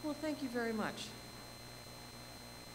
Well, thank you very much.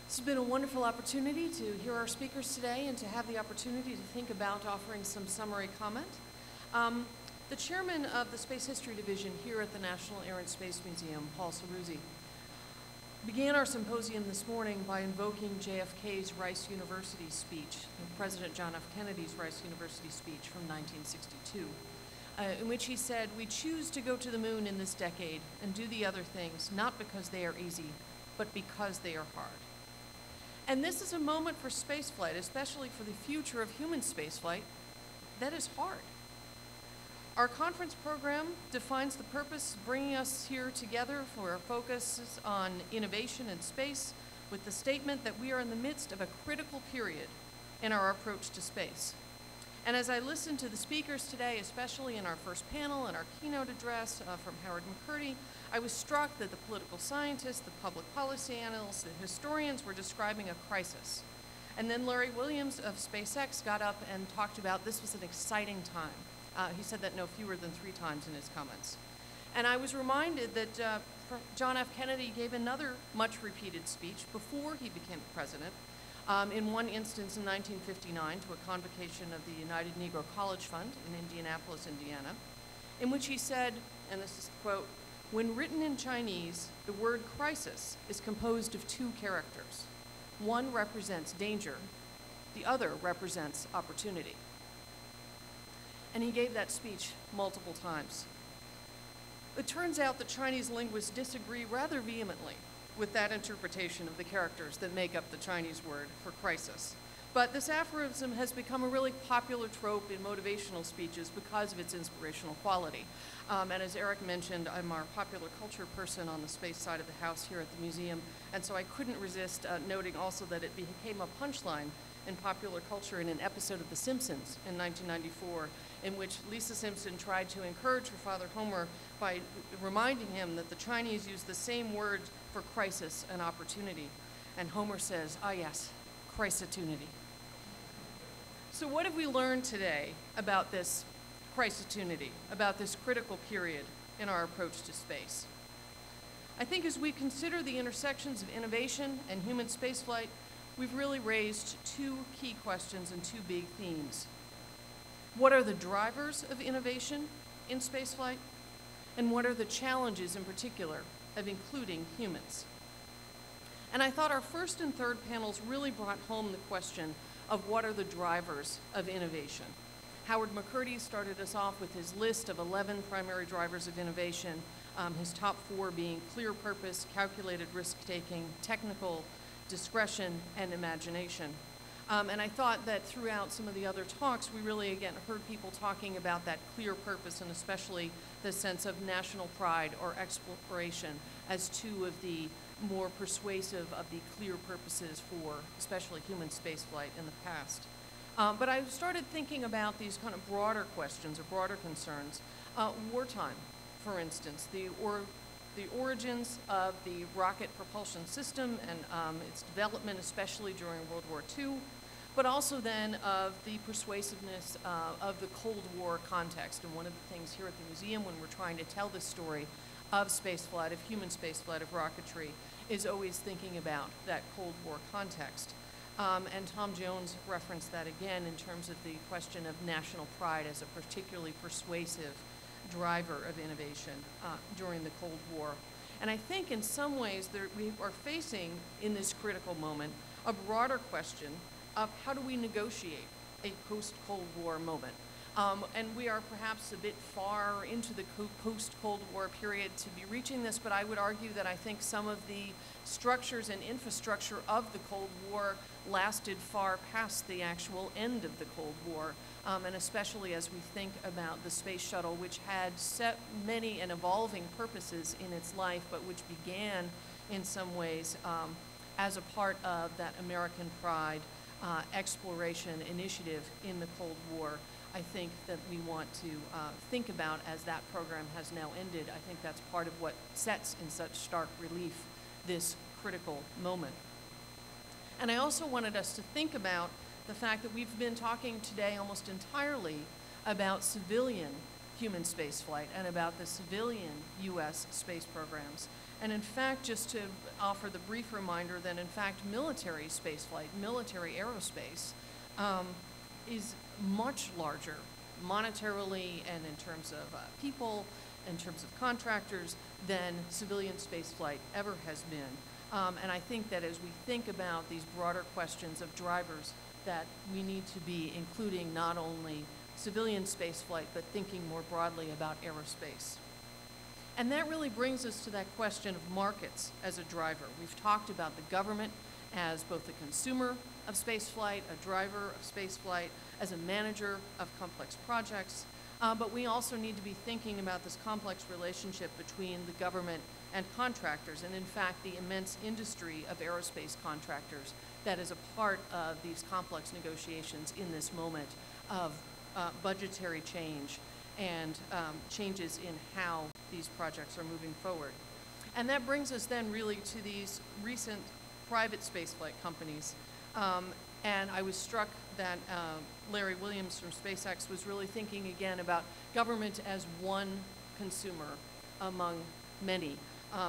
This has been a wonderful opportunity to hear our speakers today and to have the opportunity to think about offering some summary comment. The chairman of the Space History Division here at the National Air and Space Museum, Paul Ceruzzi, began our symposium this morning by invoking JFK's Rice University speech, President John F. Kennedy's Rice University speech from 1962, in which he said, "We choose to go to the moon in this decade and do the other things, not because they are easy, but because they are hard." And this is a moment for spaceflight, especially for the future of human spaceflight, that is hard. Our conference program defines the purpose, bringing us here together for our focus on innovation in space, with the statement that we are in the midst of a critical period in our approach to space. And as I listened to the speakers today, especially in our first panel and our keynote address from Howard McCurdy, I was struck that the political scientists, the public policy analysts, the historians were describing a crisis. And then Larry Williams of SpaceX got up and talked about this was an exciting time. He said that no fewer than 3 times in his comments. And I was reminded that John F. Kennedy gave another much repeated speech before he became president, in one instance in 1959 to a convocation of the United Negro College Fund in Indianapolis, Indiana, in which he said, and this is the quote, "When written in Chinese, the word crisis is composed of 2 characters. One represents danger, the other represents opportunity." And he gave that speech multiple times. It turns out that Chinese linguists disagree rather vehemently with that interpretation of the characters that make up the Chinese word for crisis. But this aphorism has become a really popular trope in motivational speeches because of its inspirational quality. And as Eric mentioned, I'm our popular culture person on the space side of the house here at the museum, and so I couldn't resist noting also that it became a punchline in popular culture in an episode of The Simpsons in 1994, in which Lisa Simpson tried to encourage her father Homer by reminding him that the Chinese use the same word for crisis and opportunity. And Homer says, "Ah yes, crisitunity." So what have we learned today about this crisitunity, about this critical period in our approach to space? I think as we consider the intersections of innovation and human spaceflight, we've really raised 2 key questions and 2 big themes. What are the drivers of innovation in spaceflight? And what are the challenges in particular of including humans? And I thought our first and third panels really brought home the question of what are the drivers of innovation. Howard McCurdy started us off with his list of 11 primary drivers of innovation, his top 4 being clear purpose, calculated risk-taking, technical discretion, and imagination. And I thought that throughout some of the other talks, we really, again, heard people talking about that clear purpose and especially the sense of national pride or exploration as 2 of the more persuasive of the clear purposes for especially human spaceflight in the past. But I started thinking about these kind of broader questions or broader concerns. Wartime, for instance, the origins of the rocket propulsion system and its development, especially during World War II, but also then of the persuasiveness of the Cold War context. And one of the things here at the museum when we're trying to tell this story of spaceflight, of human spaceflight, of rocketry, is always thinking about that Cold War context. And Tom Jones referenced that again in terms of the question of national pride as a particularly persuasive driver of innovation during the Cold War. And I think in some ways we are facing in this critical moment a broader question of how do we negotiate a post-Cold War moment. And we are perhaps a bit far into the post-Cold War period to be reaching this, but I would argue that I think some of the structures and infrastructure of the Cold War lasted far past the actual end of the Cold War, and especially as we think about the space shuttle, which had set many and evolving purposes in its life, but which began in some ways as a part of that American pride exploration initiative in the Cold War. I think that we want to think about as that program has now ended. I think that's part of what sets in such stark relief this critical moment. And I also wanted us to think about the fact that we've been talking today almost entirely about civilian human spaceflight and about the civilian U.S. space programs. And in fact, just to offer the brief reminder that in fact military spaceflight, military aerospace, is much larger monetarily and in terms of people, in terms of contractors, than civilian spaceflight ever has been. And I think that as we think about these broader questions of drivers, that we need to be including not only civilian spaceflight, but thinking more broadly about aerospace. And that really brings us to that question of markets as a driver. We've talked about the government as both a consumer of spaceflight, a driver of spaceflight, as a manager of complex projects, but we also need to be thinking about this complex relationship between the government and contractors, and in fact the immense industry of aerospace contractors that is a part of these complex negotiations in this moment of budgetary change and changes in how these projects are moving forward. And that brings us then really to these recent private spaceflight companies. And I was struck that Larry Williams from SpaceX was really thinking again about government as one consumer among many.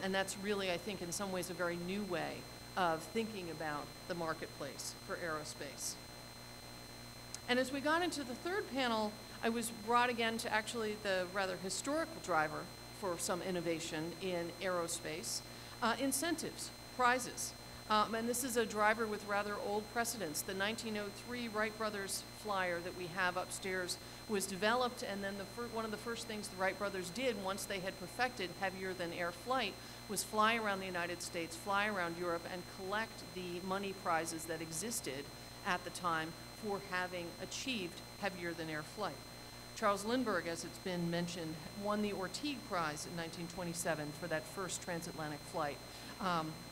And that's really, I think, in some ways a very new way of thinking about the marketplace for aerospace. And as we got into the third panel, I was brought again to actually the rather historical driver for some innovation in aerospace, incentives, prizes. And this is a driver with rather old precedents. The 1903 Wright brothers flyer that we have upstairs was developed, and then one of the first things the Wright brothers did once they had perfected heavier than air flight was fly around the United States, fly around Europe, and collect the money prizes that existed at the time for having achieved heavier than air flight. Charles Lindbergh, as it's been mentioned, won the Orteig Prize in 1927 for that first transatlantic flight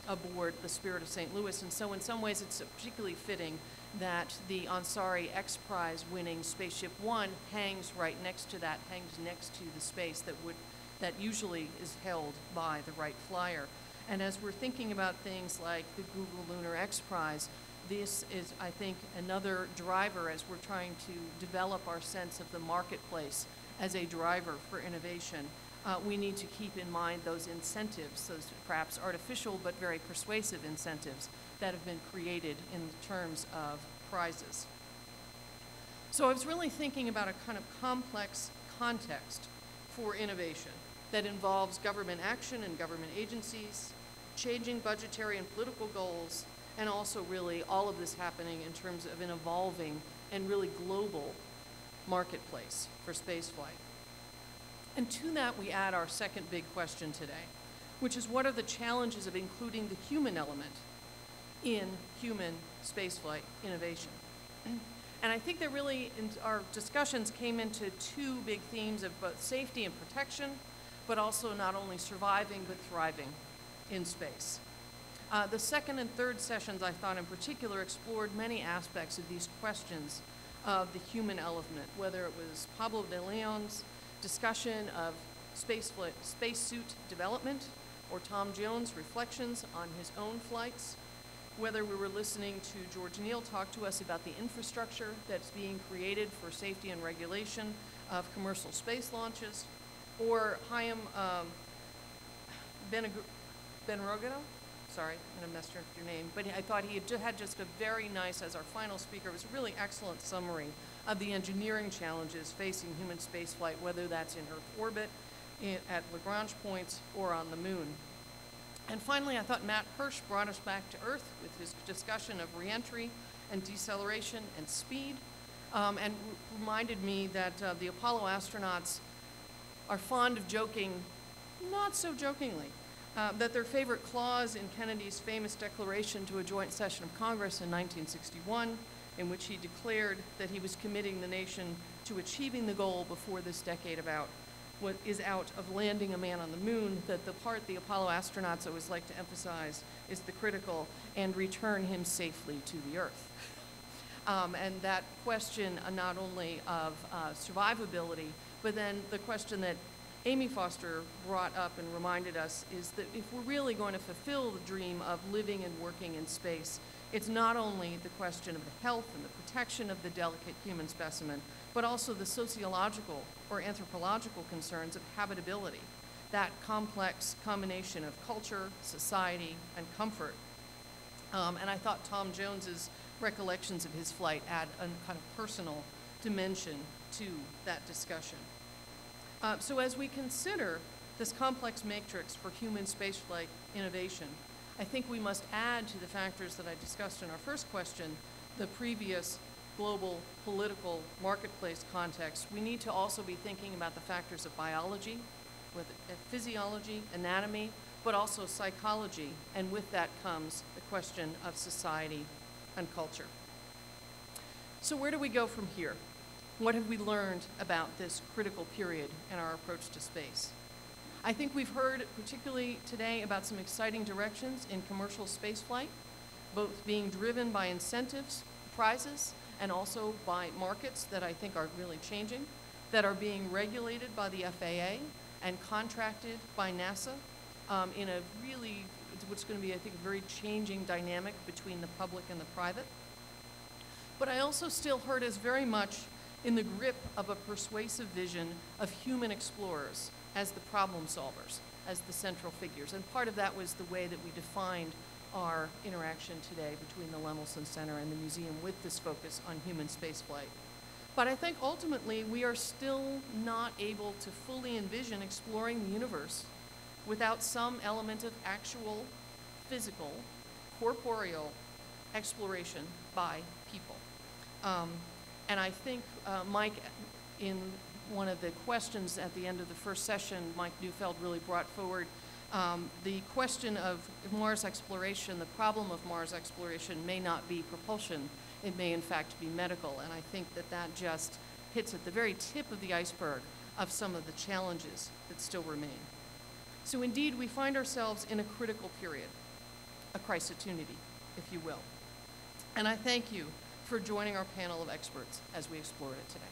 aboard the Spirit of St. Louis. And so in some ways it's particularly fitting that the Ansari X Prize winning Spaceship One hangs right next to that, hangs next to the space that usually is held by the Wright Flyer. And as we're thinking about things like the Google Lunar X Prize, this is, I think, another driver as we're trying to develop our sense of the marketplace as a driver for innovation. We need to keep in mind those incentives, those perhaps artificial but very persuasive incentives that have been created in terms of prizes. So I was really thinking about a kind of complex context for innovation that involves government action and government agencies, changing budgetary and political goals, and also really all of this happening in terms of an evolving and really global marketplace for spaceflight. And to that we add our second big question today, which is what are the challenges of including the human element in human spaceflight innovation? And I think that really in our discussions came into two big themes of both safety and protection, but also not only surviving but thriving in space. The second and third sessions, I thought in particular, explored many aspects of these questions of the human element, whether it was Pablo de Leon's discussion of spacesuit development, or Tom Jones' reflections on his own flights, whether we were listening to George Neal talk to us about the infrastructure that's being created for safety and regulation of commercial space launches, or Chaim Benrogano, sorry, I'm going to mess up your name, but I thought he had just a very nice, as our final speaker, it was a really excellent summary of the engineering challenges facing human spaceflight, whether that's in Earth orbit, at Lagrange points, or on the moon. And finally, I thought Matt Hirsch brought us back to Earth with his discussion of reentry and deceleration and speed, and reminded me that the Apollo astronauts are fond of joking, not so jokingly, that their favorite clause in Kennedy's famous declaration to a joint session of Congress in 1961, in which he declared that he was committing the nation to achieving the goal before this decade is out of landing a man on the moon, that the part the Apollo astronauts always like to emphasize is the critical and return him safely to the Earth. And that question not only of survivability, but then the question that Amy Foster brought up and reminded us is that if we're really going to fulfill the dream of living and working in space, it's not only the question of the health and the protection of the delicate human specimen, but also the sociological or anthropological concerns of habitability, that complex combination of culture, society, and comfort. And I thought Tom Jones's recollections of his flight add a kind of personal dimension to that discussion. So as we consider this complex matrix for human spaceflight innovation, I think we must add to the factors that I discussed in our first question, the previous global political marketplace context. We need to also be thinking about the factors of biology, with physiology, anatomy, but also psychology, and with that comes the question of society and culture. So where do we go from here? What have we learned about this critical period in our approach to space? I think we've heard, particularly today, about some exciting directions in commercial spaceflight, both being driven by incentives, prizes, and also by markets that I think are really changing, that are being regulated by the FAA and contracted by NASA in a really, what's going to be, I think, a very changing dynamic between the public and the private. But I also still heard us very much in the grip of a persuasive vision of human explorers as the problem solvers, as the central figures. And part of that was the way that we defined our interaction today between the Lemelson Center and the museum with this focus on human spaceflight. But I think ultimately we are still not able to fully envision exploring the universe without some element of actual, physical, corporeal exploration by people. And I think Mike, in one of the questions at the end of the first session, Mike Neufeld really brought forward the question of Mars exploration. The problem of Mars exploration may not be propulsion. It may, in fact, be medical. And I think that that just hits at the very tip of the iceberg of some of the challenges that still remain. So indeed, we find ourselves in a critical period, a crisis-opportunity, if you will. And I thank you for joining our panel of experts as we explored it today.